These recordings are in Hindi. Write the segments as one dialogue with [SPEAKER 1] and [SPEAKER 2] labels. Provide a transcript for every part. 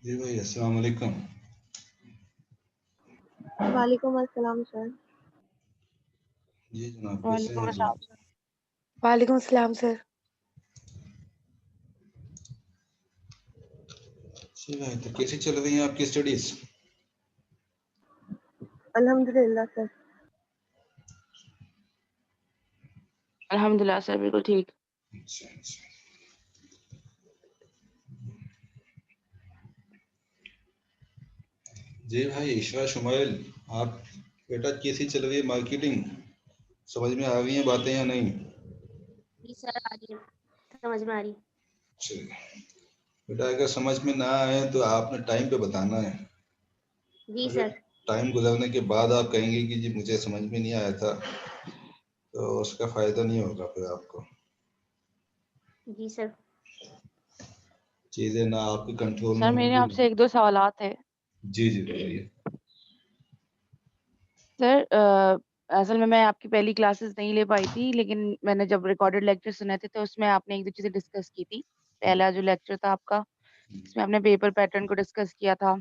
[SPEAKER 1] जी भाई, अस्सलाम वालेकुम।
[SPEAKER 2] वालेकुम अस्सलाम सर।
[SPEAKER 1] जी जनाब, कैसे
[SPEAKER 3] वालेकुम
[SPEAKER 1] हैं
[SPEAKER 3] अस्सलाम
[SPEAKER 1] आप?
[SPEAKER 3] सर। वालेकुम अस्सलाम सर।
[SPEAKER 1] जी भाई, तो कैसी चल रही हैं आपकी स्टडीज?
[SPEAKER 2] अल्हम्दुलिल्लाह सर।
[SPEAKER 3] अल्हम्दुलिल्लाह सर, बिल्कुल ठीक।
[SPEAKER 1] अच्छा अच्छा। जी भाई, ईशा शुमाइल, आप बेटा कैसी चल रही है मार्केटिंग? समझ में आ रही हैं बातें या नहीं?
[SPEAKER 4] जी सर, आ रही है, समझ में आ रही।
[SPEAKER 1] चलिए बेटा, अगर समझ में ना आए तो आपने टाइम पे बताना है।
[SPEAKER 4] जी
[SPEAKER 1] अगर
[SPEAKER 4] सर।
[SPEAKER 1] टाइम गुजरने के बाद आप कहेंगे कि जी मुझे समझ में नहीं आया था, तो उसका फायदा नहीं होगा फिर आपको।
[SPEAKER 4] जी सर।
[SPEAKER 1] चीजें ना आपके कंट्रोल में
[SPEAKER 3] सर मेरे
[SPEAKER 1] होंगी।
[SPEAKER 3] आपसे एक दो सवालात है।
[SPEAKER 1] जी जी बताइए।
[SPEAKER 3] सर असल में मैं आपकी पहली क्लासेस नहीं ले पाई थी, लेकिन मैंने जब रिकॉर्डेड लेक्चर सुने थे तो उसमें आपने एक दो चीज़ें डिस्कस की थी। पहला जो लेक्चर था आपका, इसमें आपने पेपर पैटर्न को डिस्कस किया था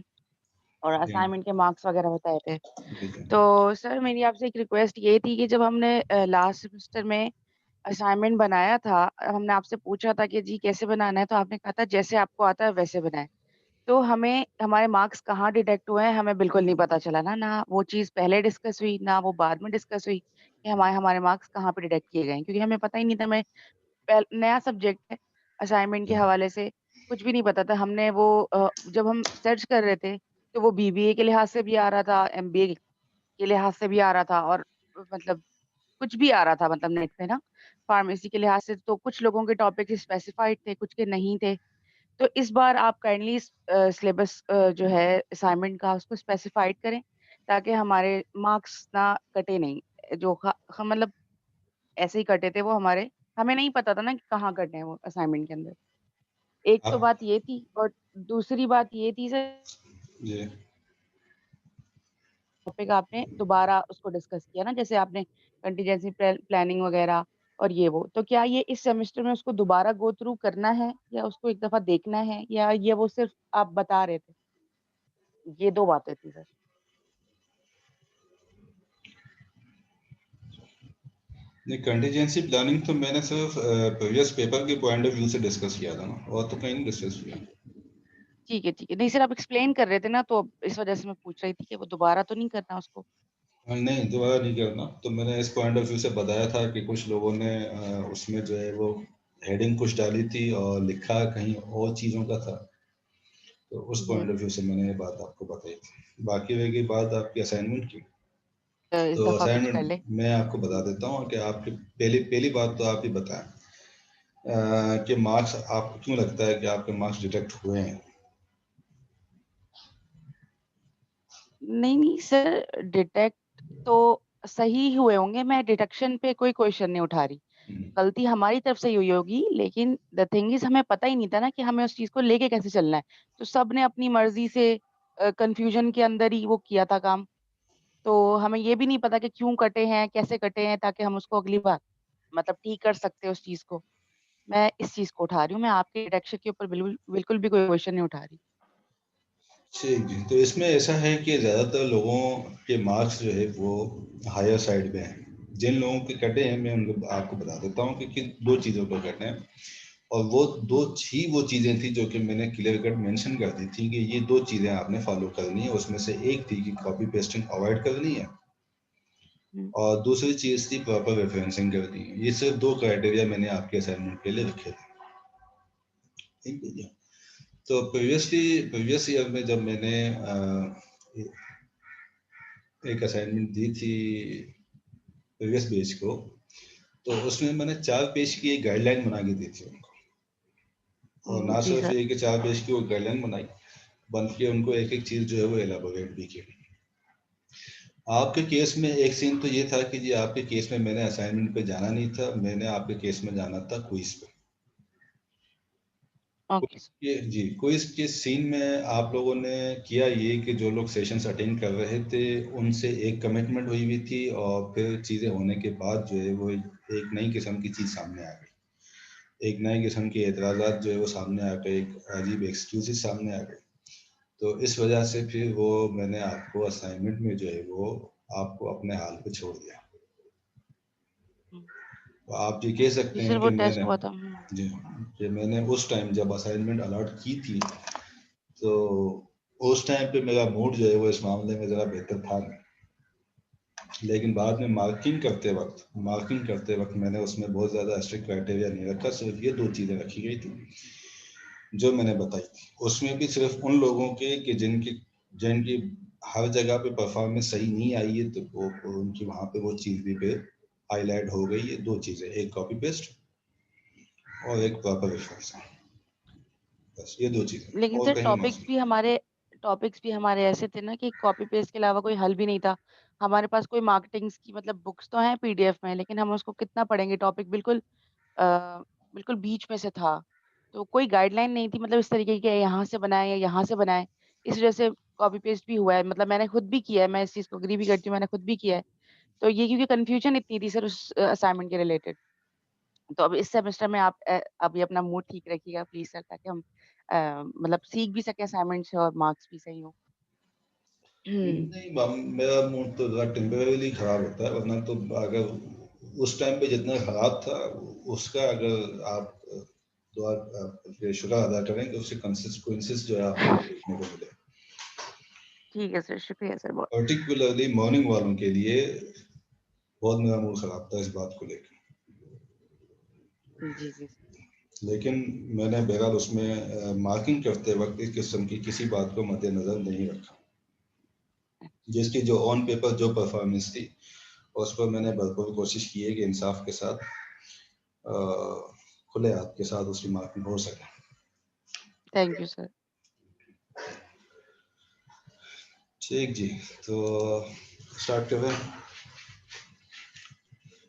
[SPEAKER 3] और
[SPEAKER 1] जी
[SPEAKER 3] असाइनमेंट के मार्क्स वगैरह बताए थे।
[SPEAKER 1] जी जी।
[SPEAKER 3] तो सर मेरी आपसे एक रिक्वेस्ट ये थी कि जब हमने लास्ट सेमेस्टर में असाइनमेंट बनाया था, हमने आपसे पूछा था कि जी कैसे बनाना है, तो आपने कहा था जैसे आपको आता है वैसे बनाएँ। तो हमें हमारे मार्क्स कहाँ डिडक्ट हुए हैं, हमें बिल्कुल नहीं पता चला ना वो चीज़ पहले डिस्कस हुई, ना वो बाद में डिस्कस हुई कि हमारे हमारे मार्क्स कहाँ पे डिडक्ट किए गए हैं। क्योंकि हमें पता ही नहीं था, मैं नया सब्जेक्ट है, असाइनमेंट के हवाले से कुछ भी नहीं पता था। हमने वो जब हम सर्च कर रहे थे, तो वो बीबीए के लिहाज से भी आ रहा था, एमबीए के लिहाज से भी आ रहा था और मतलब कुछ भी आ रहा था मतलब नेट पे ना, फार्मेसी के लिहाज से तो कुछ लोगों के टॉपिक स्पेसिफाइड थे, कुछ के नहीं थे। तो इस बार आप काइंडली सिलेबस जो है असाइनमेंट का उसको स्पेसिफाइड करें, ताकि हमारे मार्क्स ना कटे नहीं। जो मतलब ऐसे ही कटे थे वो हमारे, हमें नहीं पता था ना कि कहाँ कटे हैं वो असाइनमेंट के अंदर। एक तो
[SPEAKER 1] आप
[SPEAKER 3] बात ये थी और दूसरी बात ये थी सर,
[SPEAKER 1] जी
[SPEAKER 3] टॉपिक आपने दोबारा उसको डिस्कस किया ना, जैसे आपने कंटीजेंसी प्लानिंग वगैरह और ये वो, तो क्या ये इस सेमेस्टर में उसको दोबारा गो थ्रू करना है या उसको एक दफा देखना है, या ये वो सिर्फ आप बता रहे थे? ये 2 बातें थी सर।
[SPEAKER 1] नहीं, कंटीजेंसी प्लानिंग तो मैंने सिर्फ प्रीवियस पेपर के पॉइंट ऑफ व्यू से डिस्कस किया था ना, और तो कहीं नहीं डिस्कस किया।
[SPEAKER 3] ठीक है, ठीक है। नहीं सर, आप एक्सप्लेन कर रहे थे ना, तो इस वजह से मैं पूछ रही थी कि वो दोबारा तो नहीं करना उसको?
[SPEAKER 1] नहीं, दोबारा नहीं करना। तो मैंने इस पॉइंट ऑफ व्यू से बताया था कि कुछ लोगों ने उसमें जो है वो हेडिंग कुछ डाली थी और लिखा कहीं और चीज़ों का था। तो उस
[SPEAKER 3] जी,
[SPEAKER 1] पॉइंट ऑफ व्यू से मैंने ये बात आपको बताई थी। बाकी रह गई बात आपकी असाइनमेंट की,
[SPEAKER 3] इस
[SPEAKER 1] तो
[SPEAKER 3] दफ़ा कुछ कर ले।
[SPEAKER 1] असाइनमेंट मैं आपको बता देता हूँ कि आपकी पहली पहली बात तो आप ही बताएं कि मार्क्स आपको क्यों लगता है कि आपके मार्क्स डिडक्ट हुए हैं?
[SPEAKER 3] नहीं, नहीं सर, डिटेक्ट तो सही हुए होंगे, मैं डिडक्शन पे कोई क्वेश्चन नहीं उठा रही।
[SPEAKER 1] हम्म,
[SPEAKER 3] गलती हमारी तरफ से ही हुई होगी, लेकिन द थिंग इज़ हमें पता ही नहीं था ना कि हमें उस चीज़ को लेके कैसे चलना है। तो सबने अपनी मर्ज़ी से कन्फ्यूज़न के अंदर ही वो किया था काम। तो हमें ये भी नहीं पता कि क्यों कटे हैं, कैसे कटे हैं, ताकि हम उसको अगली बार मतलब ठीक कर सकते हैं उस चीज़ को। मैं इस चीज़ को उठा रही हूँ, मैं आपके डिडक्शन के ऊपर बिल्कुल बिल्कुल भी कोई क्वेश्चन नहीं उठा रही।
[SPEAKER 1] ठीक जी। तो इसमें ऐसा है कि ज़्यादातर लोगों के मार्क्स जो है वो हायर साइड पे हैं। जिन लोगों के कटे हैं मैं उनको आपको बता देता हूँ कि किन दो चीज़ों पर कटे हैं, और वो दो ही वो चीज़ें थी जो कि मैंने क्लियर कट मेंशन कर दी थी कि ये दो चीज़ें आपने फॉलो करनी है। उसमें से एक थी कि कॉपी पेस्टिंग अवॉइड करनी है,
[SPEAKER 3] हुँ,
[SPEAKER 1] और दूसरी चीज़ थी प्रॉपर रेफरेंसिंग करनी है। ये सिर्फ दो क्राइटेरिया मैंने आपके असाइनमेंट के लिए रखे थे। ठीक है जी। तो प्रीवियस ईयर में जब मैंने एक असाइनमेंट दी थी प्रीवियस पेज को, तो उसमें मैंने 4 पेज की एक गाइडलाइन बना के दी थी उनको। और ना
[SPEAKER 3] जी
[SPEAKER 1] सिर्फ
[SPEAKER 3] सर।
[SPEAKER 1] एक 4 पेज की वो गाइडलाइन बनाई, बल्कि उनको एक-एक चीज़ जो है वो एलाबोरेट भी की। आपके केस में एक सीन तो ये था कि जी आपके केस में मैंने असाइनमेंट पे जाना नहीं था, मैंने आपके केस में जाना था क्विज़ पे।
[SPEAKER 3] Okay sir.
[SPEAKER 1] ये जी, क्विज़ के सीन में आप लोगों ने किया ये कि जो लोग सेशंस अटेंड कर रहे थे, उनसे एक कमिटमेंट हुई हुई थी, और फिर चीज़ें होने के बाद जो है वो एक नई किस्म की चीज़ सामने आ गई। एक नए किस्म के एतराज़ात जो है वो सामने आ गए, एक अजीब एक्सक्यूज़ेज़ सामने आ गए। तो इस वजह से फिर वो मैंने आपको असाइनमेंट में जो है वो आपको अपने हाल पे छोड़ दिया। तो आप ये कह सकते
[SPEAKER 3] जी
[SPEAKER 1] हैं
[SPEAKER 3] सर,
[SPEAKER 1] कि
[SPEAKER 3] वो टेस्ट
[SPEAKER 1] मैंने
[SPEAKER 3] हुआ था।
[SPEAKER 1] जी कि मैंने उस टाइम जब असाइनमेंट अलॉट की थी तो उस टाइम पे मेरा मूड जो है वो इस मामले में ज़रा बेहतर था नहीं, लेकिन बाद में मार्किंग करते वक्त मैंने उसमें बहुत ज़्यादा स्ट्रिक्ट क्राइटेरिया नहीं रखा, सिर्फ ये 2 चीज़ें रखी गई थी जो मैंने बताई थी। उसमें भी सिर्फ उन लोगों के कि जिनकी हर जगह पे परफॉर्मेंस सही नहीं आई है तो वो उनकी वहाँ पे वो चीज़ भी पे हाईलाइट हो गई है। 2 चीज़ें, एक कॉपी पेस्ट और एक प्रॉपर रेफरेंस, बस ये 2 चीज़ें
[SPEAKER 3] लेकिन
[SPEAKER 1] और
[SPEAKER 3] सर
[SPEAKER 1] कहीं मार्क्स नहीं।
[SPEAKER 3] टॉपिक्स भी हमारे ऐसे थे ना कि कॉपी पेस्ट के अलावा कोई हल भी नहीं था। हमारे पास कोई मार्केटिंग्स की मतलब बुक्स तो हैं पीडीएफ में, लेकिन हम उसको कितना पढ़ेंगे, टॉपिक अ, बिल्कुल बीच में से था। तो कोई गाइडलाइन नहीं थी मतलब इस तरीके की यहाँ से बनाएँ या यहाँ से बनाएँ। इस वजह से कॉपी पेस्ट भी हुआ है, मतलब मैंने खुद भी किया है, मैं इस चीज़ को एग्री भी करती हूँ, मैंने खुद भी किया है। तो ये क्योंकि कन्फ्यूजन इतनी थी सर उस असाइनमेंट के रिलेटेड। तो अब इस सेमेस्टर में आप अभी अपना मूड ठीक रखिएगा प्लीज़ सर, ताकि हम मतलब सीख भी सकें असाइनमेंट से और मार्क्स भी सही हो।
[SPEAKER 1] नहीं मेरा मूड तो ज़रा टेम्परेरी खराब होता है, वरना तो अगर उस टाइम पे जितना खराब था उसका अगर आप दुआ शुक्र अदा करें कि उससे कंसिक्वेंसेस जो है आपको देखने को मिले।
[SPEAKER 3] ठीक है सर, शुक्रिया सर बहुत।
[SPEAKER 1] पर्टिकुलरली मॉर्निंग वालों के लिए बहुत मेरा मूड खराब था इस बात को लेकर,
[SPEAKER 3] जी, जी।
[SPEAKER 1] लेकिन मैंने बहरहाल उसमें मार्किंग करते वक्त इस किस्म की किसी बात को मद्देनजर नहीं रखा। जिसकी जो ऑन पेपर जो परफॉर्मेंस थी उस पर मैंने भरपूर कोशिश की है कि इंसाफ के साथ खुले हाथ के साथ उसकी मार्किंग हो सके।
[SPEAKER 3] Thank you sir.
[SPEAKER 1] ठीक जी, तो स्टार्ट करें।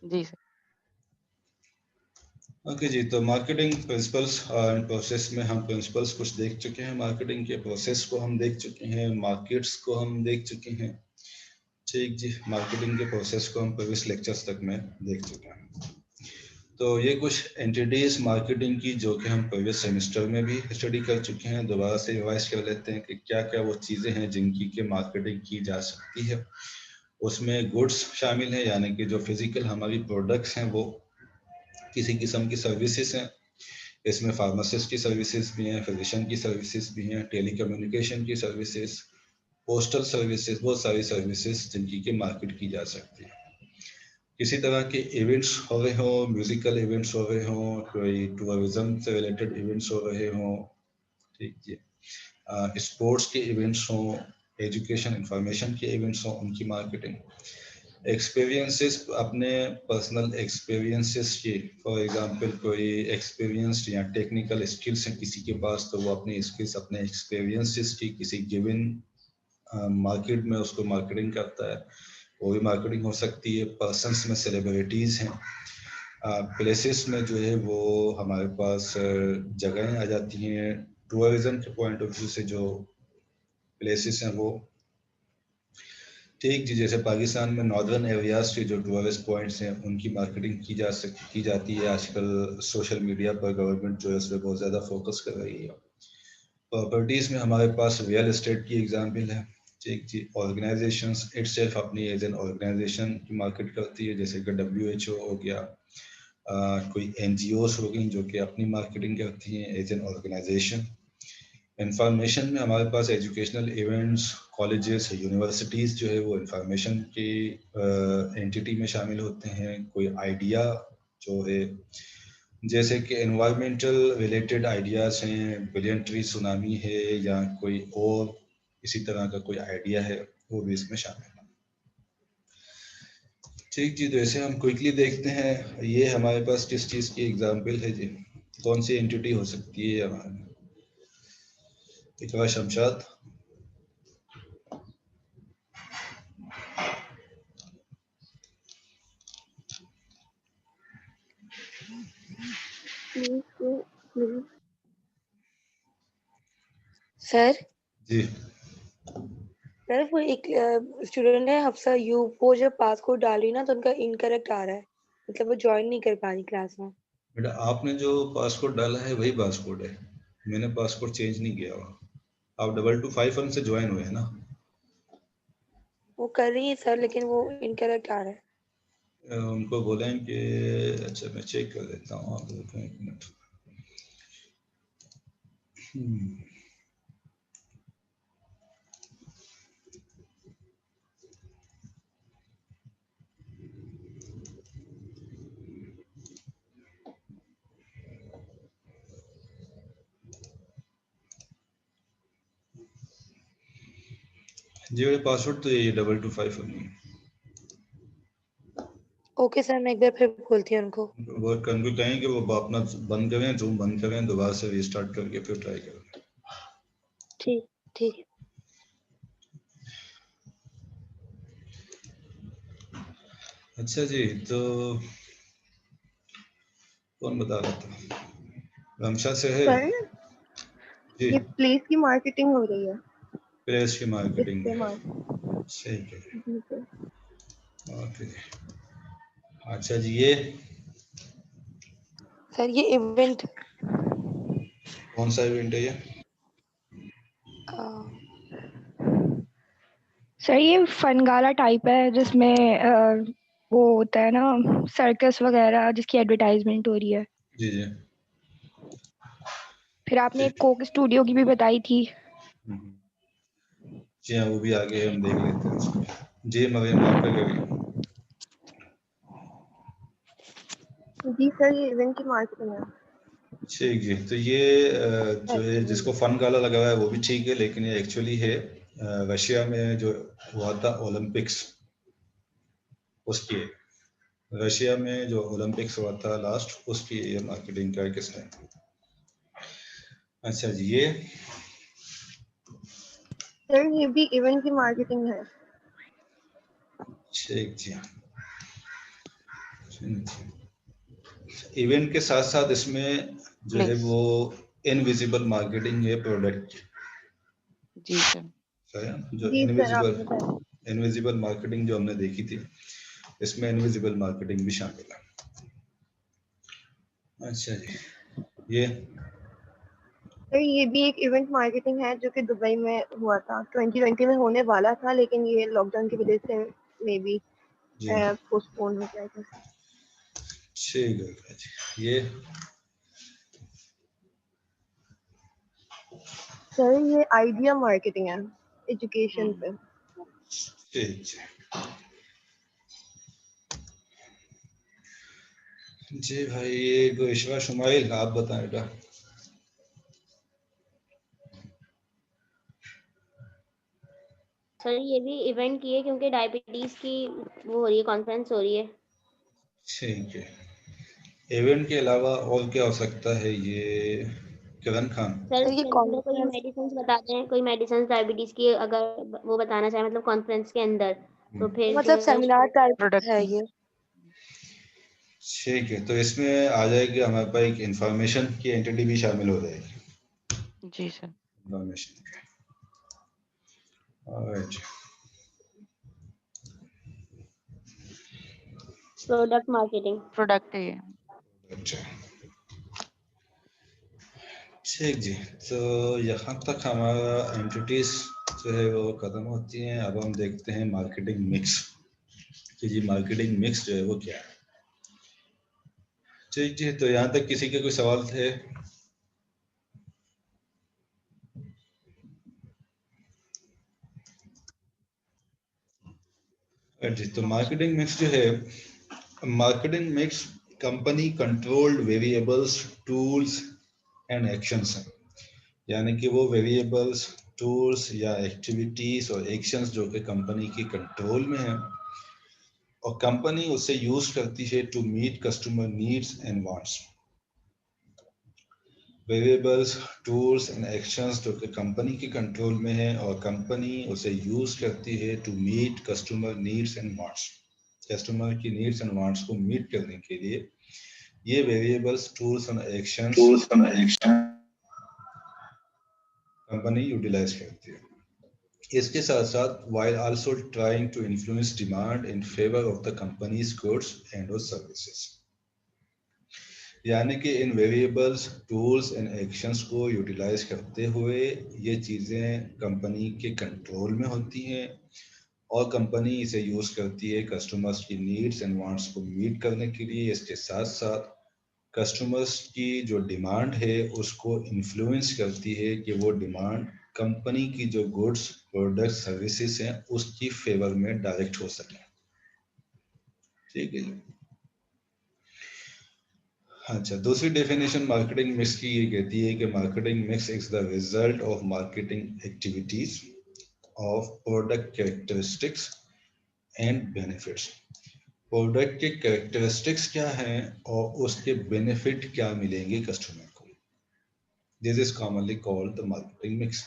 [SPEAKER 3] जी सर।
[SPEAKER 1] ओके जी, तो मार्केटिंग प्रिंसिपल्स एंड प्रोसेस में हम प्रिंसिपल्स कुछ देख चुके हैं, मार्केटिंग के प्रोसेस को हम देख चुके हैं, मार्केट्स को हम देख चुके हैं। ठीक जी, मार्केटिंग के प्रोसेस को हम प्रीवियस लेक्चर्स तक में देख चुके हैं। तो ये कुछ एंटिटीज मार्केटिंग की जो कि हम प्रीवियस सेमेस्टर में भी स्टडी कर चुके हैं, दोबारा से रिवाइज कर लेते हैं कि क्या क्या वो चीज़ें हैं जिनकी के मार्केटिंग की जा सकती है। उसमें गुड्स शामिल हैं, यानी कि जो फिजिकल हमारी प्रोडक्ट्स हैं वो किसी किस्म की सर्विसेज हैं। इसमें फार्मासिस्ट की सर्विसेज भी हैं, फिजिशियन की सर्विसेज भी हैं, टेलीकम्युनिकेशन की सर्विसेज, पोस्टल सर्विसेज, बहुत सारी सर्विसेज जिनकी की मार्केट की जा सकती है। किसी तरह के इवेंट्स हो रहे हों, म्यूजिकल इवेंट्स हो रहे हों, कोई टूरिज्म से रिलेटेड इवेंट्स हो रहे हों, ठीक है, स्पोर्ट्स के इवेंट्स हों, एजुकेशन इंफॉर्मेशन के इवेंट्स हों, उनकी मार्केटिंग। एक्सपीरियंसेस, अपने पर्सनल एक्सपीरियंसेस की, फॉर एग्जांपल कोई एक्सपीरियंस्ड या टेक्निकल स्किल्स हैं किसी के पास, तो वो अपनी स्किल्स अपने एक्सपीरियंसेस की किसी गिवन मार्केट में उसको मार्केटिंग करता है, वो भी मार्केटिंग हो सकती है। पर्सन्स में सेलिब्रिटीज़ हैं, प्लेसेस में जो है वो हमारे पास जगहें आ जाती हैं। टूरिज्म के पॉइंट ऑफ व्यू से जो प्लेसेस हैं वो, ठीक जी, जैसे पाकिस्तान में नॉर्दर्न एरियाज के जो टूरिस्ट पॉइंट्स हैं उनकी मार्केटिंग की जाती है। आजकल सोशल मीडिया पर गवर्नमेंट जो है उस पर बहुत ज़्यादा फोकस कर रही है। प्रॉपर्टीज़ में हमारे पास रियल एस्टेट की एग्जांपल है। ठीक जी, ऑर्गेनाइजेशंस इटसेल्फ अपनी एज एन ऑर्गेनाइजेशन की मार्केट करती है, जैसे कि WHO हो गया, कोई NGOs हो गई जो कि अपनी मार्केटिंग करती हैं एज एन ऑर्गेनाइजेशन। इंफॉर्मेशन में हमारे पास एजुकेशनल इवेंट्स, कॉलेजेस, यूनिवर्सिटीज़ जो है वो इंफॉर्मेशन की एंटिटी में शामिल होते हैं। कोई आइडिया जो है, जैसे कि एनवायरमेंटल रिलेटेड आइडियाज़ हैं, बिलियन ट्री सुनामी है या कोई और इसी तरह का कोई आइडिया है, वो भी इसमें शामिल है। ठीक जी, तो ऐसे हम क्विकली देखते हैं ये हमारे पास किस चीज़ की एग्जांपल है जी, कौन सी एंटिटी हो सकती है हमारे। इकरा शमशाद।
[SPEAKER 2] प्लीज
[SPEAKER 5] सर
[SPEAKER 1] जी
[SPEAKER 5] सर वो एक स्टूडेंट है हफ्सा यू, वो जब पासकोड डाली ना तो उनका इनकरेक्ट आ रहा है, मतलब वो ज्वाइन नहीं कर पा रही क्लास में।
[SPEAKER 1] बेटा, आपने जो पासपोर्ट डाला है वही पासपोर्ट है, मैंने पासपोर्ट चेंज नहीं किया हुआ। आप 2251 से ज्वाइन हुए हैं ना?
[SPEAKER 5] वो कर रही है सर, लेकिन वो इनकरेक्ट आ रहा है।
[SPEAKER 1] उनको बोलें कि अच्छा मैं चेक कर देता हूँ, आप रुकें एक मिनट। जी मेरे पासवर्ड तो यही 2251।
[SPEAKER 5] ओके सर, मैं एक बार फिर बोलती हूँ उनको।
[SPEAKER 1] वर्क करने को कहें कि वो अपना बंद करें, जूम बंद करें, दोबारा से रीस्टार्ट करके फिर ट्राई करें।
[SPEAKER 5] ठीक ठीक है।
[SPEAKER 1] अच्छा जी, तो कौन बता रहा था? रमशा से है
[SPEAKER 2] सर
[SPEAKER 1] जी।
[SPEAKER 2] ये प्लेस की मार्केटिंग हो रही है,
[SPEAKER 1] प्लेस की मार्केटिंग
[SPEAKER 2] इससे
[SPEAKER 1] में ठीक है।
[SPEAKER 2] जी सर।
[SPEAKER 1] ओके, अच्छा जी, ये
[SPEAKER 5] सर ये इवेंट
[SPEAKER 1] कौन सा इवेंट है ये?
[SPEAKER 6] सर ये फन गाला टाइप है जिसमें वो होता है ना सर्कस वगैरह जिसकी एडवर्टाइजमेंट हो रही है।
[SPEAKER 1] जी जी
[SPEAKER 6] फिर आपने एक कोक स्टूडियो की भी बताई थी।
[SPEAKER 1] जी हाँ, वो भी आगे हम देख लेते हैं उसको। जी मरियम, आप पे करिए।
[SPEAKER 2] जी सर ये इवेंट की मार्केटिंग है।
[SPEAKER 1] ठीक जी, तो ये जो है जिसको फन गाला लगा हुआ है वो भी ठीक है, लेकिन ये एक्चुअली है रशिया में जो हुआ था ओलंपिक्स, उसकी है। रशिया में जो ओलंपिक्स हुआ था लास्ट, उसकी ये मार्केटिंग कर किसने। अच्छा जी, ये
[SPEAKER 2] सर ये भी इवेंट की मार्केटिंग है।
[SPEAKER 1] ठीक जी, इवेंट के साथ साथ इसमें जो है वो इनविजिबल मार्केटिंग है प्रोडक्ट।
[SPEAKER 3] जी सर।
[SPEAKER 1] जो
[SPEAKER 2] जी सर आप
[SPEAKER 1] इनविजिबल
[SPEAKER 2] बताएं।
[SPEAKER 1] इनविजिबल मार्केटिंग जो हमने देखी थी, इसमें इनविजिबल मार्केटिंग भी शामिल है। अच्छा जी, ये
[SPEAKER 2] सर ये भी एक इवेंट मार्केटिंग है जो कि दुबई में हुआ था, 2020 में होने वाला था, लेकिन ये लॉकडाउन की वजह से मे बी
[SPEAKER 1] जी
[SPEAKER 2] पोस्टपोन हो जाएगा।
[SPEAKER 1] ठीक है जी, ये
[SPEAKER 2] सर ये आइडिया मार्केटिंग है एजुकेशन पे।
[SPEAKER 1] ठीक जी भाई, ये गोइशवा शुमाइल, आप बताएं बेटा।
[SPEAKER 4] सर ये भी इवेंट की है क्योंकि डायबिटीज की वो हो रही है, कॉन्फ्रेंस हो रही है।
[SPEAKER 1] ठीक है, इवेंट के अलावा और क्या हो सकता है ये किरण खान?
[SPEAKER 4] सर
[SPEAKER 5] सर ये
[SPEAKER 4] इसके अंदर कोई
[SPEAKER 5] कॉन्फ्रेंस
[SPEAKER 4] मेडिसिन बताते हैं, कोई मेडिसिन डायबिटीज की अगर वो बताना चाहे मतलब कॉन्फ्रेंस के अंदर, तो फिर जो
[SPEAKER 5] मतलब
[SPEAKER 4] है
[SPEAKER 5] सेमिनार टाइप
[SPEAKER 3] प्रोडक्ट
[SPEAKER 5] है
[SPEAKER 3] की।
[SPEAKER 5] ये।
[SPEAKER 1] ठीक है, तो इसमें आ जाएगी हमारे पास एक इंफॉर्मेशन की एंटिटी भी शामिल हो जाएगी।
[SPEAKER 3] जी sir.
[SPEAKER 1] Information, alright.
[SPEAKER 4] Product marketing.
[SPEAKER 3] Product है ये।
[SPEAKER 1] अच्छा ठीक जी, तो यहाँ तक हमारा एंटिटीज जो है वो खत्म होती हैं। अब हम देखते हैं मार्केटिंग मिक्स कि जी मार्केटिंग मिक्स जो है वो क्या है। ठीक जी, तो यहाँ तक किसी के कोई सवाल थे? जी, तो मार्केटिंग मिक्स जो है, marketing mix company controlled variables, tools and actions हैं। यानी कि वो वेरिएबल्स, टूल्स या एक्टिविटीज और एक्शंस जो कि कंपनी के कंट्रोल में हैं और कंपनी उसे यूज करती है to meet customer needs and wants. Variables, tools and actions जो कि कंपनी के कंट्रोल में है और कंपनी उसे यूज करती है to meet customer needs and wants. Customer की नीड्स एंड वांट्स को मीट करने के लिए ये variables, tools and actions company utilize करती है। इसके साथ साथ while also trying to influence demand in favor of the company's goods and or services, यानी कि इन वेरिएबल्स, टूल्स एंड एक्शंस को यूटिलाइज करते हुए ये चीज़ें कंपनी के कंट्रोल में होती हैं और कंपनी इसे यूज़ करती है कस्टमर्स की नीड्स एंड वांट्स को मीट करने के लिए। इसके साथ साथ कस्टमर्स की जो डिमांड है उसको इन्फ्लुएंस करती है कि वो डिमांड कंपनी की जो गुड्स, प्रोडक्ट, सर्विसेज हैं उसकी फेवर में डायरेक्ट हो सके। ठीक है जी। अच्छा, दूसरी डेफिनेशन मार्केटिंग मिक्स की ये कहती है कि marketing mix is the result of marketing activities of product characteristics and benefits. Product के कैरेक्टरिस्टिक्स क्या हैं और उसके बेनिफिट क्या मिलेंगे कस्टमर को। This is commonly called the marketing mix.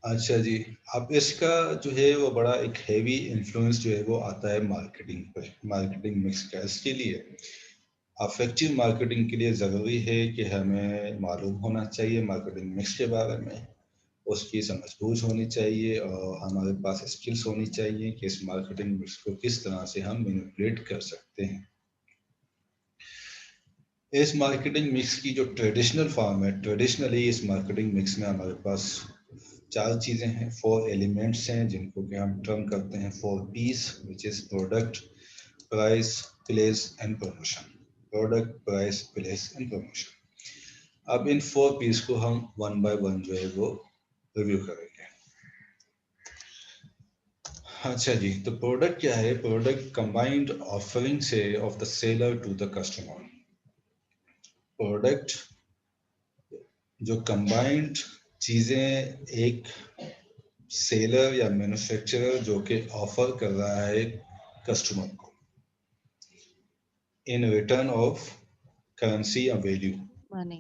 [SPEAKER 1] अच्छा जी, अब इसका जो है वो बड़ा एक हैवी इन्फ्लुएंस जो है वो आता है मार्केटिंग पर, मार्केटिंग मिक्स का। इसके लिए अफेक्टिव मार्केटिंग के लिए ज़रूरी है कि हमें मालूम होना चाहिए मार्केटिंग मिक्स के बारे में, उसकी समझबूझ होनी चाहिए और हमारे पास स्किल्स होनी चाहिए कि इस मार्केटिंग मिक्स को किस तरह से हम मैनिपुलेट कर सकते हैं। इस मार्केटिंग मिक्स की जो ट्रेडिशनल फॉर्म है, ट्रेडिशनली इस मार्केटिंग मिक्स में हमारे पास 4 चीज़ें हैं, 4 एलिमेंट्स हैं जिनको कि हम टर्म करते हैं 4 P's, which is product, price, place and promotion. Product, price, place and promotion. अब इन 4 P's को हम 1 by 1 जो है वो रिव्यू करेंगे। अच्छा जी, तो प्रोडक्ट क्या है? प्रोडक्ट कंबाइंड ऑफरिंग से of the seller to the customer. Product जो कंबाइंड चीजें एक सेलर या मैन्युफैक्चरर जो कि ऑफर कर रहा है कस्टमर को इन रिटर्न ऑफ करेंसी या वैल्यू।
[SPEAKER 3] मनी।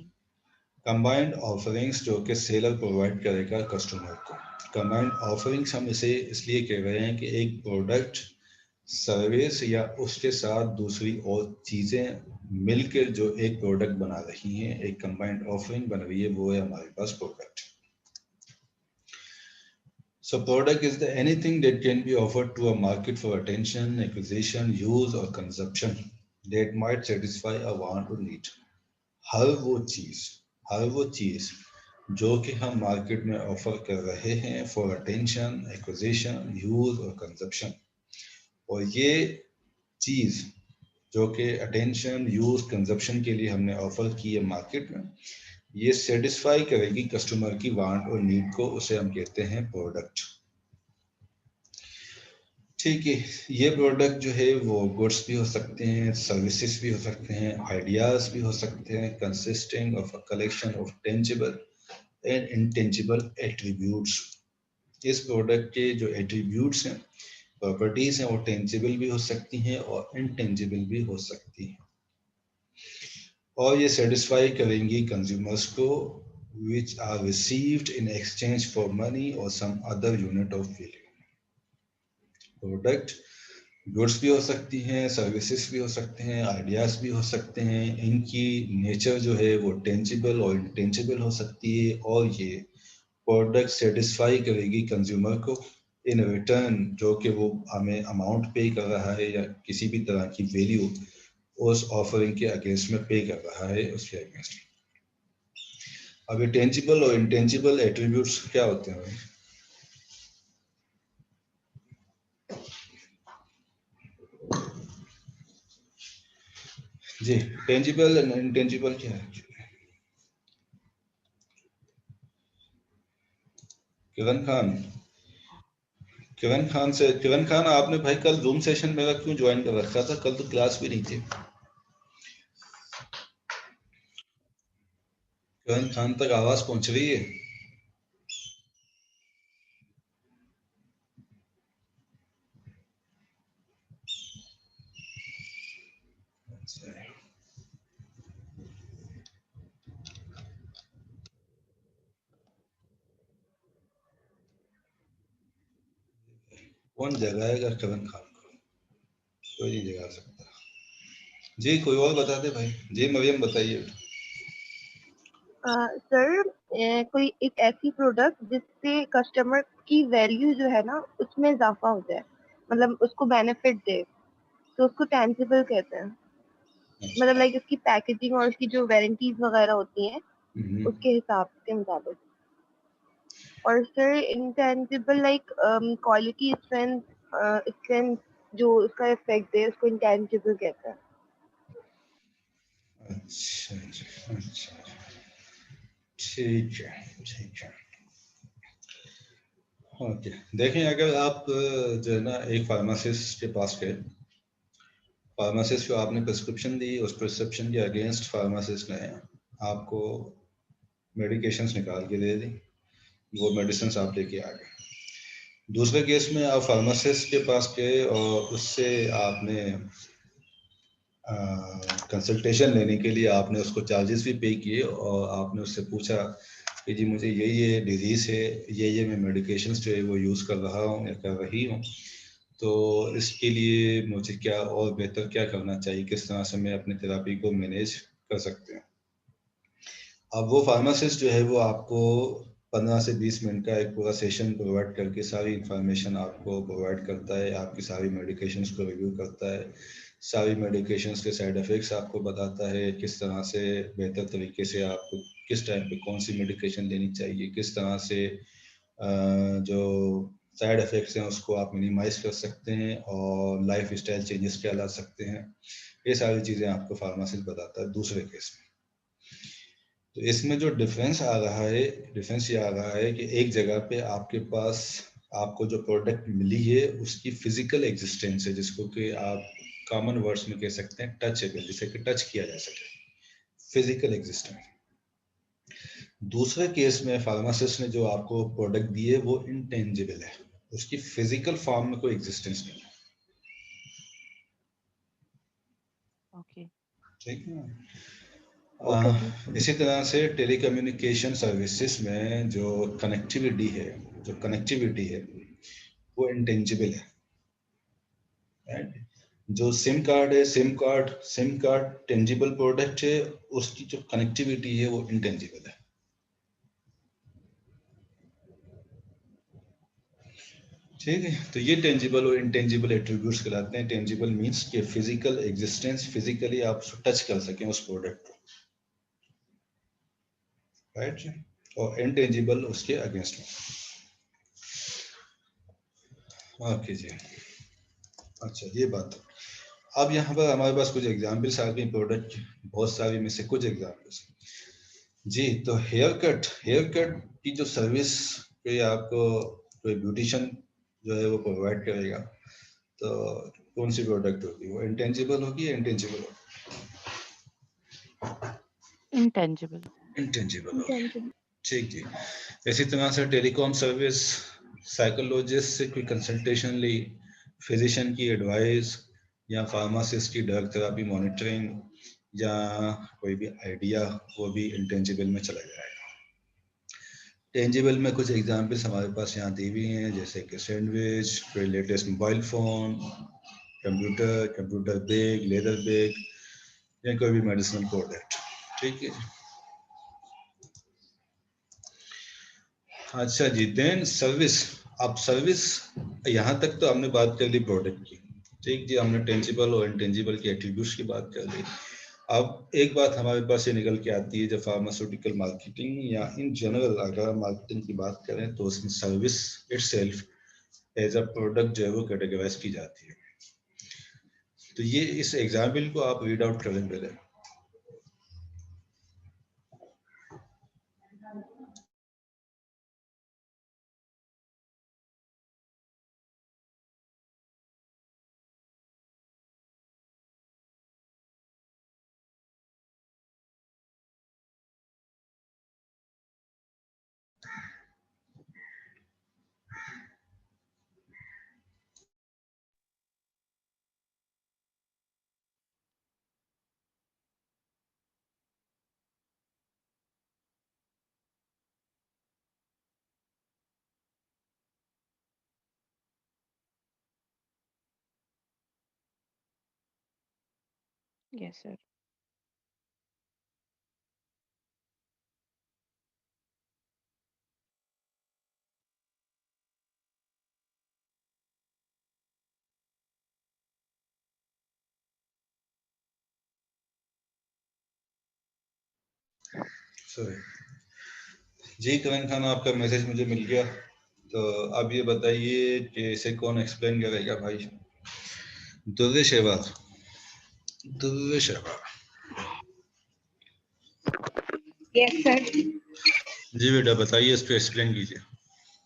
[SPEAKER 1] कंबाइंड ऑफरिंग्स जो कि सेलर प्रोवाइड करेगा कस्टमर को। कंबाइंड ऑफरिंग्स हम इसे इसलिए कह रहे हैं कि एक प्रोडक्ट, सर्विस या उसके साथ दूसरी और चीज़ें मिलकर जो एक प्रोडक्ट बना रही हैं, एक कंबाइंड ऑफरिंग बन रही है, वो है हमारे पास product. So product is the anything that can be offered to a market for attention, acquisition, use or consumption that might satisfy a want or need. हर वो चीज़ जो कि हम मार्केट में ऑफर कर रहे हैं फॉर अटेंशन, एक्विजिशन, यूज और कंजप्शन, और ये चीज़ जो कि अटेंशन, यूज, कंजप्शन के लिए हमने ऑफर की है मार्केट में, ये सेटिस्फाई करेगी कस्टमर की वांट और नीड को, उसे हम कहते हैं प्रोडक्ट। ठीक है, ये प्रोडक्ट जो है वो गुड्स भी हो सकते हैं, सर्विसेज भी हो सकते हैं, आइडियाज भी हो सकते हैं, consisting of a collection of tangible and intangible attributes. इस प्रोडक्ट के जो एट्रीब्यूट्स हैं, प्रॉपर्टीज हैं, वो टेंजिबल भी हो सकती हैं और इनटेंजिबल भी हो सकती हैं, और ये सेटिस्फाई करेंगी कंज्यूमर्स को which are received in exchange for money or some other unit of value। Product goods भी हो सकती हैं, सर्विसेज भी हो सकते हैं, आइडियाज भी हो सकते हैं, इनकी नेचर जो है वो टेंजिबल और इनटेंजिबल हो सकती है, और ये प्रोडक्ट सेटिस्फाई करेगी कंज्यूमर को इन रिटर्न जो कि वो हमें अमाउंट पे कर रहा है या किसी भी तरह की वैल्यू उस ऑफरिंग के अगेंस्ट में पे कर रहा है उसके अगेंस्ट। अब ये टेंजिबल और इनटेंजिबल एट्रीब्यूट्स क्या होते हैं? जी, टेंजिबल एंड इनटेंजिबल क्या है? किरण खान आपने भाई कल जूम सेशन मेरा क्यों ज्वाइन कर रखा था? कल तो क्लास भी नहीं थी। किरण खान तक आवाज पहुंच रही है? कौन जगाएगा किरण खान को? कोई नहीं जगा सकता। जी, कोई और बता दे भाई। जी मरियम बताइए।
[SPEAKER 2] सर, कोई एक ऐसी प्रोडक्ट जिससे कस्टमर की वैल्यू जो है ना उसमें इजाफा हो जाए, मतलब उसको बेनिफिट दे, तो उसको टेंजिबल कहते हैं। मतलब लाइक उसकी पैकेजिंग और उसकी जो वारंटीज वगैरह होती हैं
[SPEAKER 1] हम्म,
[SPEAKER 2] उसके हिसाब के मुताबिक। और sir intangible like quality strength strength जो उसका इफेक्ट है उसको इंटेंजिबल कहते हैं।
[SPEAKER 1] अच्छा जी, अच्छा ठीक है, ठीक है। ओके, देखें अगर आप जो है ना एक फार्मासिस्ट के पास गए, फार्मासिस्ट को आपने प्रिस्क्रिप्शन दी, उस प्रिस्क्रिप्शन के अगेंस्ट फार्मासिस्ट ने आपको मेडिकेशंस निकाल के दे दी, वो मेडिसिन आप लेके आ गए। दूसरे केस में आप फार्मासिस्ट के पास गए और उससे आपने कंसल्टेशन लेने के लिए आपने उसको चार्जेस भी पे किए और आपने उससे पूछा कि जी मुझे ये डिजीज़ है, ये मैं मेडिकेशंस जो है वो यूज़ कर रहा हूँ या कर रही हूँ, तो इसके लिए मुझे क्या और बेहतर क्या करना चाहिए, किस तरह से मैं अपनी थेरेपी को मैनेज कर सकते हैं। अब वो फार्मासिस्ट जो है वो आपको 15 से 20 मिनट का एक पूरा सेशन प्रोवाइड करके सारी इंफॉर्मेशन आपको प्रोवाइड करता है, आपकी सारी मेडिकेशंस को रिव्यू करता है, सारी मेडिकेशंस के साइड इफ़ेक्ट्स आपको बताता है, किस तरह से बेहतर तरीके से आपको किस टाइम पे कौन सी मेडिकेशन लेनी चाहिए, किस तरह से जो साइड इफ़ेक्ट्स हैं उसको आप मिनिमाइज कर सकते हैं और लाइफ स्टाइल चेंजेस क्या ला सकते हैं। ये सारी चीज़ें आपको फार्मासिस्ट बताता है दूसरे केस में। तो इसमें जो डिफरेंस आ रहा है, डिफरेंस ये आ रहा है कि एक जगह पे आपके पास आपको जो प्रोडक्ट मिली है उसकी फिजिकल एग्जिस्टेंस है, जिसको कि आप कॉमन वर्ड्स में कह सकते हैं टचेबल, जिसे कि टच किया जा सके, फिजिकल एग्जिस्टेंस। दूसरे केस में फार्मासिस्ट ने जो आपको प्रोडक्ट दी है वो इंटेंजिबल है, उसकी फिजिकल फॉर्म में कोई एग्जिस्टेंस नहीं है।
[SPEAKER 3] ओके।
[SPEAKER 1] ठीक है।
[SPEAKER 2] Okay sir.
[SPEAKER 1] इसी तरह से टेलीकम्युनिकेशन सर्विसेज में जो कनेक्टिविटी है, जो कनेक्टिविटी है वो इंटेंजिबल है, राइट। जो सिम कार्ड टेंजिबल प्रोडक्ट है, उसकी जो कनेक्टिविटी है वो इंटेंजिबल है। ठीक है, तो ये टेंजिबल और इंटेंजिबल एट्रीब्यूट्स कहलाते हैं। टेंजिबल मींस कि फिजिकल एग्जिस्टेंस, फिजिकली आप टच कर सकें उस प्रोडक्ट को, राइट। और इंटेंजिबल उसके अगेंस्ट में। ओके जी, अच्छा ये बात। अब यहाँ पर हमारे पास कुछ एग्जाम्पल्स आ गई प्रोडक्ट, बहुत सारी में से कुछ एग्जाम्पल्स जी। तो हेयर कट की जो सर्विस कोई आपको कोई ब्यूटिशियन जो है वो प्रोवाइड करेगा, तो कौन सी प्रोडक्ट होगी, वो इंटेंजिबल होगी या इंटेंजिबल होगी?
[SPEAKER 3] इंटेंजिबल।
[SPEAKER 1] इंटेंजिबल होगी, ठीक जी। इसी तरह से टेलीकॉम सर्विस, साइकोलॉजिस्ट से कोई कंसल्टेशन ली, फिजिशियन की एडवाइस या फार्मासिस्ट की ड्रग थेरेपी मॉनिटरिंग या कोई भी आइडिया, वो भी इंटेंजिबल में चला जाएगा। टेंजिबल में कुछ एग्जांपल्स हमारे पास यहाँ दी हुई हैं, जैसे कि सैंडविच, कोई latest mobile phone, computer bag, leather bag या कोई भी मेडिसिनल प्रोडक्ट। ठीक है, अच्छा जी। Then service. अब सर्विस, यहाँ तक तो हमने बात कर ली प्रोडक्ट की, ठीक जी, हमने टेंजिबल और इनटेंजिबल के एट्रीब्यूट्स की बात कर ली। अब एक बात हमारे पास ये निकल के आती है, जब फार्मास्यूटिकल मार्केटिंग या इन जनरल अगर हम मार्केटिंग की बात करें तो उसमें service itself as a product जो है वो कैटेगराइज की जाती है। तो ये इस एग्जाम्पल को आप रीड आउट करें पहले।
[SPEAKER 3] Yes sir.
[SPEAKER 1] सॉरी जी करण खान, आपका मैसेज मुझे मिल गया। तो अब ये बताइए कि इसे कौन एक्सप्लेन करेगा भाई? दुर्रे शहबाज, दुर्रे शहबाज।
[SPEAKER 6] Yes sir.
[SPEAKER 1] जी बेटा बताइए, इसको एक्सप्लेन कीजिए,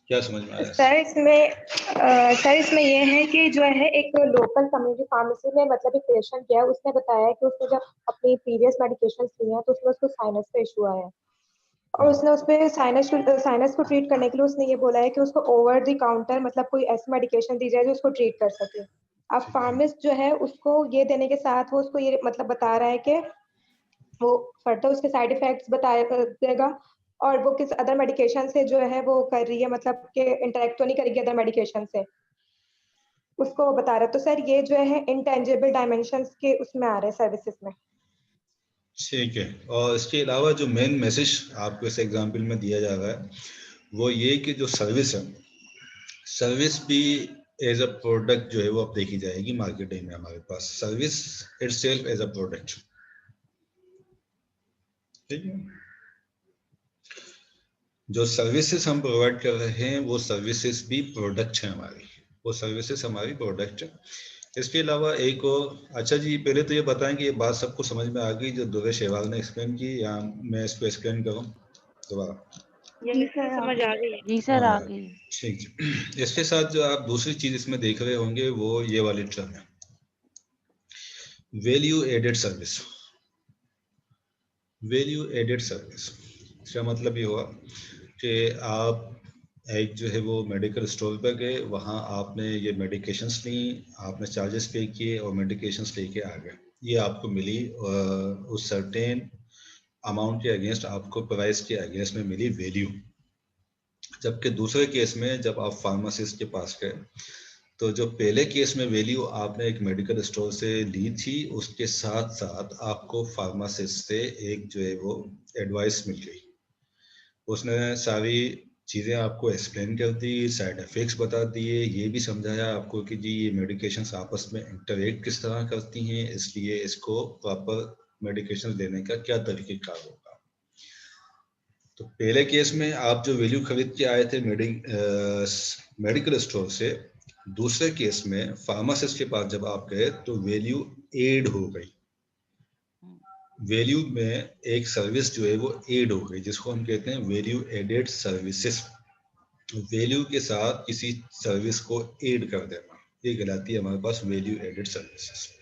[SPEAKER 1] क्या समझ में आया?
[SPEAKER 6] सर इसमें ये है कि जो है एक लोकल कम्युनिटी फार्मेसी में मतलब एक पेशेंट गया, उसने बताया कि उसने जब अपनी प्रीवियस मेडिकेशन ली हैं तो उसमें उसको साइनस का इशू आया है और उसने उस पे साइनस को ट्रीट करने के लिए उसने ये बोला है कि उसको ओवर द काउंटर मतलब कोई ऐसी मेडिकेशन दी जाए जो उसको ट्रीट कर सके। अब फार्मिस्ट जो है उसको ये देने के साथ वो उसको ये मतलब बता रहा है कि वो फर्दर उसके साइड इफेक्ट्स देगा और वो किस अदर मेडिकेशन से जो है वो कर रही है, मतलब कि इंटरेक्ट तो नहीं करेगी अदर मेडिकेशन से, उसको वो बता रहा है। तो सर ये जो है इंटेंजिबल डायमेंशंस के उसमें आ रहे हैं सर्विसेज में।
[SPEAKER 1] ठीक है, और इसके अलावा जो मेन मैसेज आपको इस एग्जाम्पल में दिया जा रहा है वो ये कि जो सर्विस है, सर्विस भी एज अ प्रोडक्ट जो है वो अब देखी जाएगी मार्केटिंग में। हमारे पास service itself as a product, ठीक है। जो सर्विसेज हम प्रोवाइड कर रहे हैं वो सर्विसेज भी प्रोडक्ट हैं हमारी, वो सर्विसेज हमारी प्रोडक्ट है। इसके अलावा एक और, अच्छा जी पहले तो ये बताएं कि ये बात सबको समझ में आ गई जो दुर्गे शहबाज ने एक्सप्लेन की, या मैं इसको एक्सप्लेन करूं दोबारा?
[SPEAKER 6] जी सर समझ आ गई।
[SPEAKER 3] जी सर आ गई।
[SPEAKER 1] ठीक। इसके साथ जो आप दूसरी चीज इसमें देख रहे होंगे वो ये वाली टर्म है, value added service. Value added service, इसका मतलब ये हुआ कि आप एक जो है वो मेडिकल स्टोर पर गए, वहाँ आपने ये मेडिकेशंस ली, आपने चार्जेस पे किए और मेडिकेशंस लेके आ गए, ये आपको मिली उस सर्टेन अमाउंट के अगेंस्ट, आपको प्राइस के अगेंस्ट में मिली वैल्यू। जबकि दूसरे केस में जब आप फार्मासिस्ट के पास गए तो जो पहले केस में वैल्यू आपने एक मेडिकल स्टोर से ली थी, उसके साथ साथ आपको फार्मासिस्ट से एक जो है वो एडवाइस मिल गई, उसने सारी चीज़ें आपको एक्सप्लेन कर दी, साइड इफ़ेक्ट्स बता दिए, ये भी समझाया आपको कि जी ये मेडिकेशंस आपस में इंटरेक्ट किस तरह करती हैं, इसलिए इसको प्रॉपर मेडिकेशन लेने का क्या तरीक़ेकार होगा। तो पहले केस में आप जो वैल्यू खरीद के आए थे मेडिकल स्टोर से, दूसरे केस में फार्मासिस्ट के पास जब आप गए तो वैल्यू एड हो गई, वैल्यू में एक सर्विस जो है वो एड हो गई, जिसको हम कहते हैं वैल्यू एडेड सर्विसेज। वैल्यू के साथ किसी सर्विस को एड कर देना, ये कहलाती है हमारे पास वैल्यू एडेड सर्विसेज।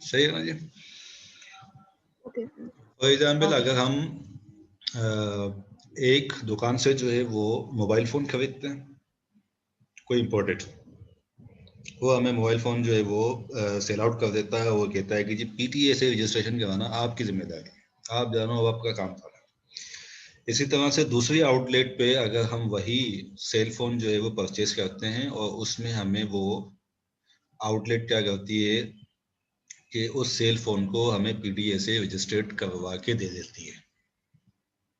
[SPEAKER 1] सही है ना जी? फॉर एग्जाम्पल अगर हम एक दुकान से जो है वो मोबाइल फ़ोन खरीदते हैं, कोई इम्पोर्टेड, वो हमें मोबाइल फ़ोन जो है वो सेल आउट कर देता है, वो कहता है कि जी PTA से रजिस्ट्रेशन करवाना आपकी जिम्मेदारी है, आप जानो अब आपका काम था। इसी तरह से दूसरी आउटलेट पे अगर हम वही सेल फोन जो है वो परचेज करते हैं और उसमें हमें वो आउटलेट क्या करती है कि उस सेल फोन को हमें PTA से रजिस्टर्ड करवा के दे देती है।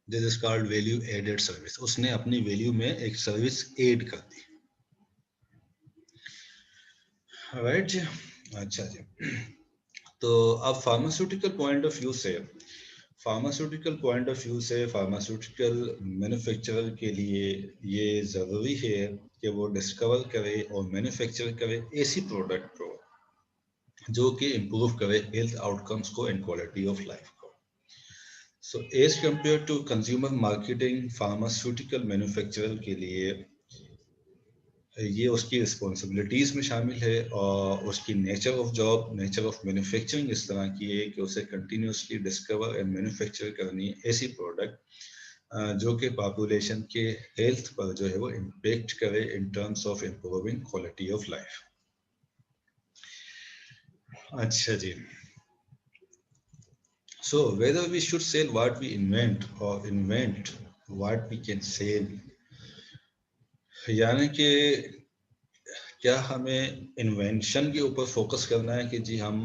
[SPEAKER 1] This is called value added service, उसने अपनी वैल्यू में एक सर्विस ऐड कर दी। राइट जी, अच्छा जी। तो अब फार्मास्यूटिकल पॉइंट ऑफ व्यू से, फार्मास्यूटिकल मैन्युफैक्चरर के लिए ये ज़रूरी है कि वो डिस्कवर करे और मैन्युफैक्चर करे ऐसी प्रोडक्ट को जो कि इम्प्रूव करे हेल्थ आउटकम्स को एंड क्वालिटी ऑफ लाइफ को। So as compare to consumer marketing, pharmaceutical manufacturer के लिए ये उसकी रिस्पॉन्सिबिलिटीज़ में शामिल है और उसकी nature of job, nature of manufacturing इस तरह की है कि उसे कंटिन्यूसली डिस्कवर एंड मैन्युफैक्चर करनी है ऐसी प्रोडक्ट जो कि पॉपुलेशन के हेल्थ पर जो है वो इम्पेक्ट करे in terms of improving quality of life. अच्छा जी, so whether we should sell what we invent or invent what we can sell, यानी कि क्या हमें इन्वेंशन के ऊपर फोकस करना है कि जी हम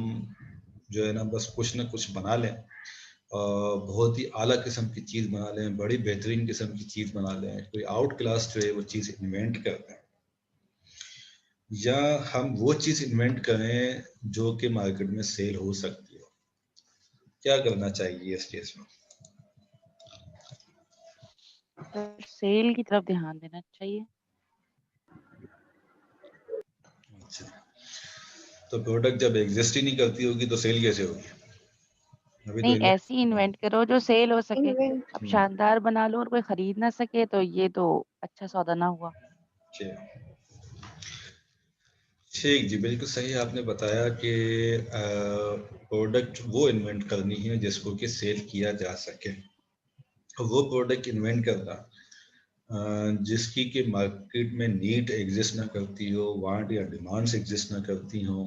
[SPEAKER 1] जो है ना बस कुछ ना कुछ बना लें, बहुत ही आला किस्म की चीज़ बना लें, बड़ी बेहतरीन किस्म की चीज़ बना लें, कोई आउट क्लास जो है वो चीज़ इन्वेंट कर दें, या हम वो चीज इन्वेंट करें जो कि मार्केट में सेल हो सकती हो? क्या करना चाहिए इस केस में?
[SPEAKER 3] सेल की तरफ ध्यान देना चाहिए।
[SPEAKER 1] अच्छा, तो प्रोडक्ट जब एग्जिस्ट ही नहीं करती होगी तो सेल कैसे होगी? अभी तो
[SPEAKER 3] नहीं, ऐसी इन्वेंट करो जो सेल हो सके।
[SPEAKER 2] इन्वेंट
[SPEAKER 3] अब शानदार बना लो और कोई खरीद ना सके तो ये तो अच्छा सौदा ना हुआ।
[SPEAKER 1] ठीक जी, बिल्कुल सही आपने बताया कि प्रोडक्ट वो इन्वेंट करनी है जिसको कि सेल किया जा सके। वो प्रोडक्ट इन्वेंट करना जिसकी कि मार्केट में नीड एग्जिस्ट ना करती हो, वांट या डिमांड्स एग्जिस्ट ना करती हो,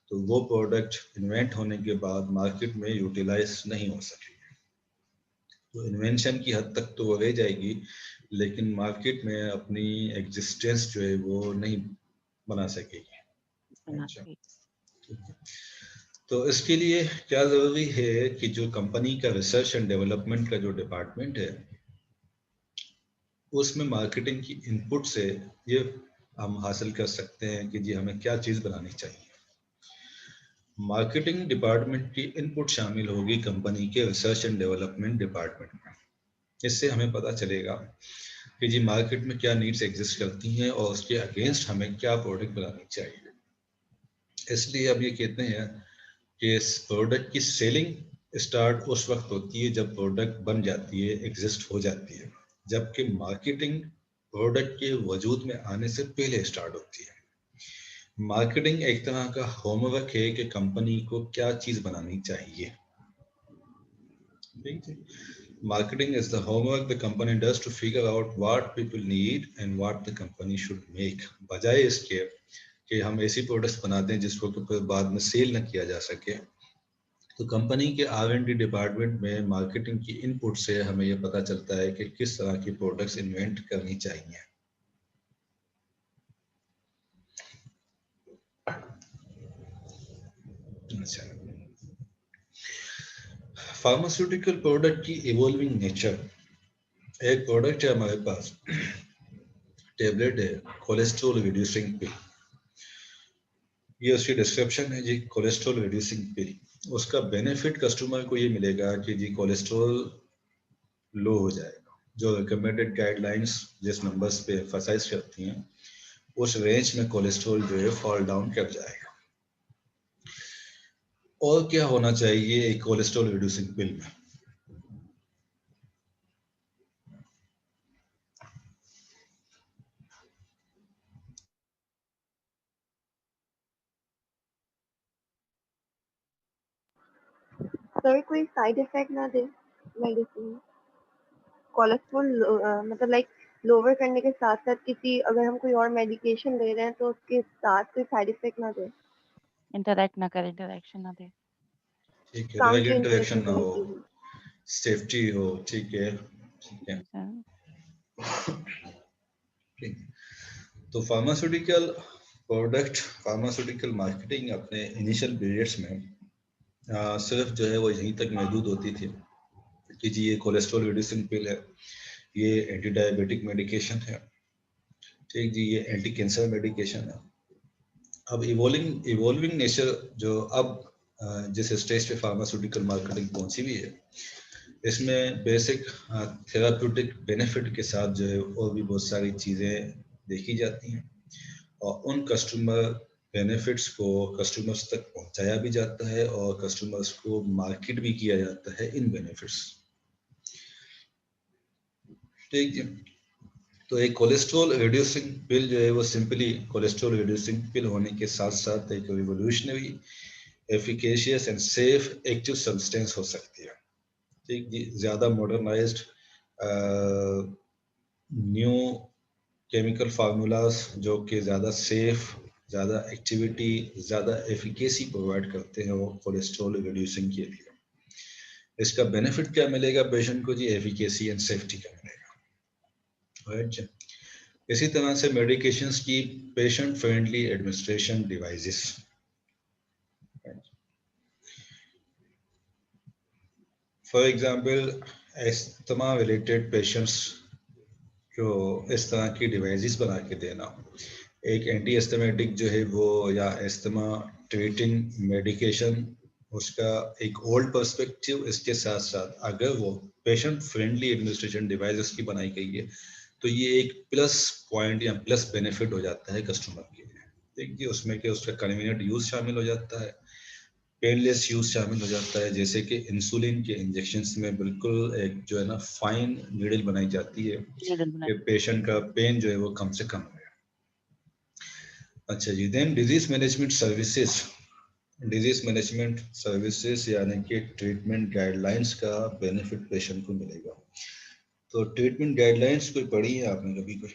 [SPEAKER 1] तो वो प्रोडक्ट इन्वेंट होने के बाद मार्केट में यूटिलाइज नहीं हो सकेगी। तो इन्वेंशन की हद तक तो वो रह जाएगी, लेकिन मार्केट में अपनी एग्जिस्टेंस जो है वो नहीं बना सकेगी। अच्छा, ठीक है। तो इसके लिए क्या ज़रूरी है कि जो कंपनी का रिसर्च एंड डेवलपमेंट का जो डिपार्टमेंट है उसमें मार्केटिंग की इनपुट से ये हम हासिल कर सकते हैं कि जी हमें क्या चीज़ बनानी चाहिए। मार्केटिंग डिपार्टमेंट की इनपुट शामिल होगी कंपनी के रिसर्च एंड डेवलपमेंट डिपार्टमेंट में। इससे हमें पता चलेगा कि जी मार्केट में क्या नीड्स एग्जिस्ट करती हैं और उसके अगेंस्ट हमें क्या प्रोडक्ट बनानी चाहिए। इसलिए अब ये कहते हैं कि इस प्रोडक्ट की सेलिंग स्टार्ट उस वक्त होती है जब प्रोडक्ट बन जाती है, एग्जिस्ट हो जाती है, जबकि मार्केटिंग प्रोडक्ट के वजूद में आने से पहले स्टार्ट होती है। मार्केटिंग एक तरह का होमवर्क है कि कंपनी को क्या चीज़ बनानी चाहिए। ठीक है, marketing is the homework the company does to figure out what people need and what the company should make, बजाय इसके कि हम ऐसी प्रोडक्ट्स बनाते हैं जिसको कि फिर बाद में सेल न किया जा सके। तो कंपनी के R&D डिपार्टमेंट में मार्केटिंग की इनपुट से हमें यह पता चलता है कि किस तरह की प्रोडक्ट्स इन्वेंट करनी चाहिए। अच्छा, फार्मास्यूटिकल प्रोडक्ट की इवॉल्विंग नेचर। एक प्रोडक्ट है हमारे पास, टेबलेट है कोलेस्ट्रॉल रिड्यूसिंग पिल, ये उसकी डिस्क्रिप्शन है जी, कोलेस्ट्रॉल रिड्यूसिंग पिल। उसका बेनिफिट कस्टमर को ये मिलेगा कि जी कोलेस्ट्रॉल लो हो जाएगा, जो रिकमेंडेड गाइडलाइंस जिस नंबर्स पे एम्फसाइज करती हैं उस रेंज में कोलेस्ट्रॉल जो है फॉल डाउन कर जाएगा। और क्या होना चाहिए एक कोलेस्ट्रॉल रिड्यूसिंग पिल में?
[SPEAKER 2] सर कोई साइड इफेक्ट ना दे मेडिसिन। कोलेस्ट्रॉल मतलब लाइक लोअर करने के साथ साथ किसी अगर हम कोई और मेडिकेशन ले रहे हैं तो उसके साथ कोई साइड इफेक्ट ना दे,
[SPEAKER 3] इंटरैक्ट ना करे, इंटरेक्शन ना दे।
[SPEAKER 1] ठीक है, ड्रग
[SPEAKER 2] काउंटर
[SPEAKER 1] इंटरेक्शन ना हो,
[SPEAKER 2] इंडिकेशन।
[SPEAKER 1] सेफ्टी हो। ठीक है, ठीक है, ठीक। तो फार्मास्यूटिकल प्रोडक्ट, फार्मास्यूटिकल मार्केटिंग अपने इनिशियल पीरियड्स में सिर्फ जो है वो यहीं तक महदूद होती थी कि जी ये कोलेस्ट्रॉल रिड्यूसिंग पिल है, ये एंटी डायबिटिक मेडिकेशन है, ठीक जी, ये एंटी कैंसर मेडिकेशन है। अब इवॉल्विंग नेचर जो अब जिस स्टेज पे फार्मास्यूटिकल मार्केटिंग पहुंची हुई है, इसमें बेसिक थेराप्यूटिक बेनिफिट के साथ जो है और भी बहुत सारी चीज़ें देखी जाती हैं और उन कस्टमर बेनिफिट्स को कस्टमर्स तक पहुंचाया भी जाता है और कस्टमर्स को मार्केट भी किया जाता है इन बेनिफिट्स। ठीक है, तो एक कोलेस्ट्रॉल रिड्यूसिंग पिल जो है वो सिंपली कोलेस्ट्रॉल रिड्यूसिंग पिल होने के साथ साथ एक revolutionary, efficacious and safe active substance हो सकती है। ठीक जी, ज़्यादा मॉडर्नाइज्ड न्यू केमिकल फार्मूलाज जो कि ज़्यादा सेफ, ज़्यादा एक्टिविटी, ज़्यादा एफिकेसी प्रोवाइड करते हैं वो कोलेस्ट्रॉल रिड्यूसिंग के लिए। इसका बेनिफिट क्या मिलेगा पेशेंट को जी? एफिकेसी एंड सेफ्टी का मिलेगा। राइट, इसी तरह से मेडिकेशंस की patient friendly administration devices. For example asthma related patients को इस तरह की डिवाइसेस बना के देना एक एंटी एस्थमेटिक जो है वो या एस्थमा ट्रीटिंग मेडिकेशन, उसका एक ओल्ड पर्सपेक्टिव, इसके साथ साथ अगर वो पेशेंट फ्रेंडली एडमिनिस्ट्रेशन डिवाइसेस की बनाई गई है तो ये एक प्लस पॉइंट या प्लस बेनिफिट हो जाता है कस्टमर के लिए। देखिए उसमें कि उसका कन्वीनियंट यूज शामिल हो जाता है, पेनलेस यूज शामिल हो जाता है, जैसे कि इंसुलिन के इंजेक्शंस में बिल्कुल एक जो है ना फाइन नीडल बनाई जाती है
[SPEAKER 3] नीडल
[SPEAKER 1] कि
[SPEAKER 3] बनाई।
[SPEAKER 1] पेशेंट का पेन जो है वो कम से कम हो। अच्छा जी, then disease management services. Disease management services यानी कि ट्रीटमेंट गाइडलाइंस का बेनिफिट पेशेंट को मिलेगा। तो ट्रीटमेंट गाइडलाइंस कोई पढ़ी है आपने कभी कोई?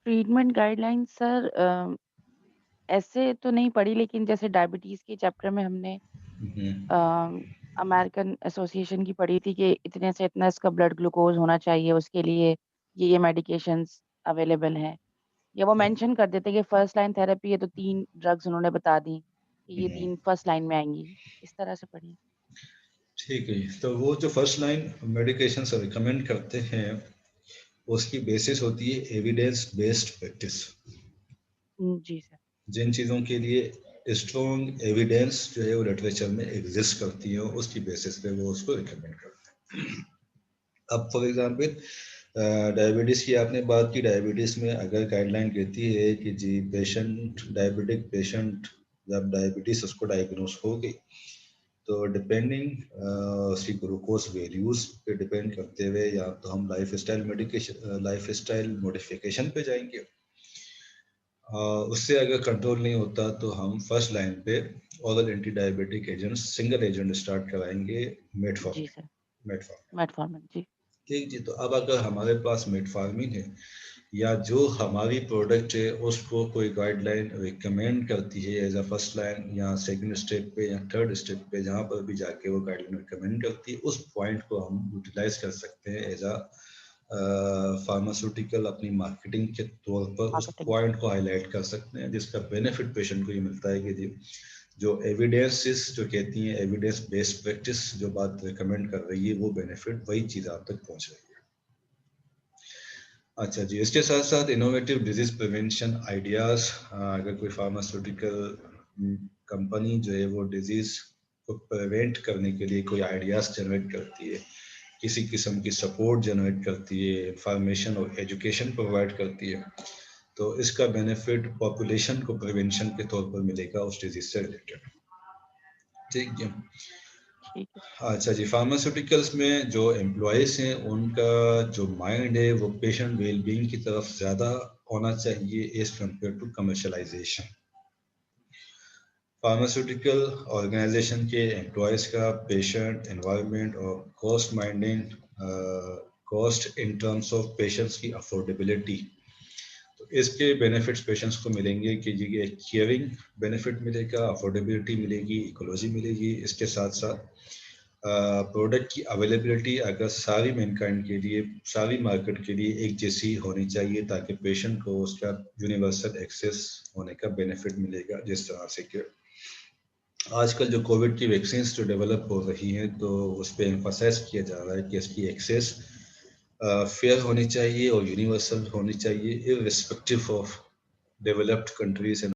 [SPEAKER 3] ट्रीटमेंट गाइडलाइंस सर ऐसे तो नहीं पढ़ी, लेकिन जैसे डायबिटीज के चैप्टर में हमने अमेरिकन एसोसिएशन की पढ़ी थी कि इतने से इतना इसका ब्लड ग्लूकोज होना चाहिए, उसके लिए ये मेडिकेशंस अवेलेबल हैं, या वो मेंशन कर देते कि फर्स्ट लाइन थेरेपी है तो 3 ड्रग्स उन्होंने बता दी कि ये 3 फर्स्ट लाइन में आएंगी, इस तरह से पढ़ी।
[SPEAKER 1] ठीक है, तो वो जो फर्स्ट लाइन मेडिकेशन रिकमेंड करते हैं उसकी बेसिस होती है एविडेंस बेस्ड प्रैक्टिस।
[SPEAKER 3] जी सर।
[SPEAKER 1] जिन चीज़ों के लिए स्ट्रॉन्ग एविडेंस जो है वो लिटरेचर में एग्जिस्ट करती है उसकी बेसिस पे वो उसको रिकमेंड करते हैं। अब फॉर एग्जांपल डायबिटीज़ की आपने बात की, डायबिटीज़ में अगर गाइडलाइन कहती है कि जी पेशेंट डायबिटिक पेशेंट जब डायबिटीज़ उसको डायग्नोस हो गई तो डिपेंडिंग उसकी ग्लूकोज वैल्यूज पे डिपेंड करते हुए या तो हम लाइफ स्टाइल मॉडिफिकेशन पे जाएंगे, उससे अगर कंट्रोल नहीं होता तो हम फर्स्ट लाइन पे oral anti diabetic agent single agent start कराएंगे
[SPEAKER 3] जी
[SPEAKER 1] मेटफॉर्मिन।
[SPEAKER 3] सर।
[SPEAKER 1] मेटफॉर्मिन
[SPEAKER 3] मेटफॉर्मिन जी।
[SPEAKER 1] ठीक जी। तो अब अगर हमारे पास मेटफॉर्मिन है या जो हमारी प्रोडक्ट है उसको कोई गाइडलाइन रिकमेंड करती है एज अ फर्स्ट लाइन या सेकंड स्टेप पे या थर्ड स्टेप पे, जहाँ पर भी जाके वो गाइडलाइन रिकमेंड करती है उस पॉइंट को हम यूटिलाइज कर सकते हैं एज अ फार्मास्यूटिकल अपनी मार्केटिंग के तौर पर उस
[SPEAKER 3] मार्केटिंग।
[SPEAKER 1] पॉइंट को हाईलाइट कर सकते हैं, जिसका बेनिफिट पेशेंट को ये मिलता है कि जी जो एविडेंसेस जो कहती हैं एविडेंस बेस्ड प्रैक्टिस जो बात रिकमेंड कर रही है वो बेनिफिट वही चीज़ आप तक पहुंच रही है। अच्छा जी, इसके साथ साथ इनोवेटिव डिजीज प्रिवेंशन आइडियाज, अगर कोई फार्मास्यूटिकल कंपनी जो है वो डिजीज को प्रिवेंट करने के लिए कोई आइडियाज जनरेट करती है, किसी किस्म की सपोर्ट जनरेट करती है, इंफॉर्मेशन और एजुकेशन प्रोवाइड करती है, तो इसका बेनिफिट पॉपुलेशन को प्रिवेंशन के तौर पर मिलेगा उस डिजीज से रिलेटेड। ठीक है।
[SPEAKER 3] ठीक है।
[SPEAKER 1] अच्छा जी, फार्मास्यूटिकल्स में जो एम्प्लॉयज़ हैं उनका जो माइंड है वो पेशेंट वेलबींग की तरफ ज़्यादा होना चाहिए as compare to commercialization. Pharmaceutical organization के एम्प्लॉयज़ का पेशेंट एनवायरनमेंट और cost minding, cost in terms of patients की अफोर्डेबिलिटी, तो इसके बेनिफिट्स पेशेंट्स को मिलेंगे कि जी एक केयरिंग बेनिफिट मिलेगा, अफोर्डेबिलिटी मिलेगी, इकोलॉजी मिलेगी। इसके साथ साथ प्रोडक्ट की अवेलेबिलिटी अगर सारी मैनकाइंड के लिए, सारी मार्केट के लिए एक जैसी होनी चाहिए ताकि पेशेंट को उसका यूनिवर्सल एक्सेस होने का बेनिफिट मिलेगा। जिस तरह से कि आजकल जो कोविड की वैक्सीन जो डेवलप हो रही हैं तो उस पर एम्फसाइज किया जा रहा है कि इसकी एक्सेस फेयर होनी चाहिए और यूनिवर्सल होनी चाहिए इररिस्पेक्टिव ऑफ डेवलप्ड कंट्रीज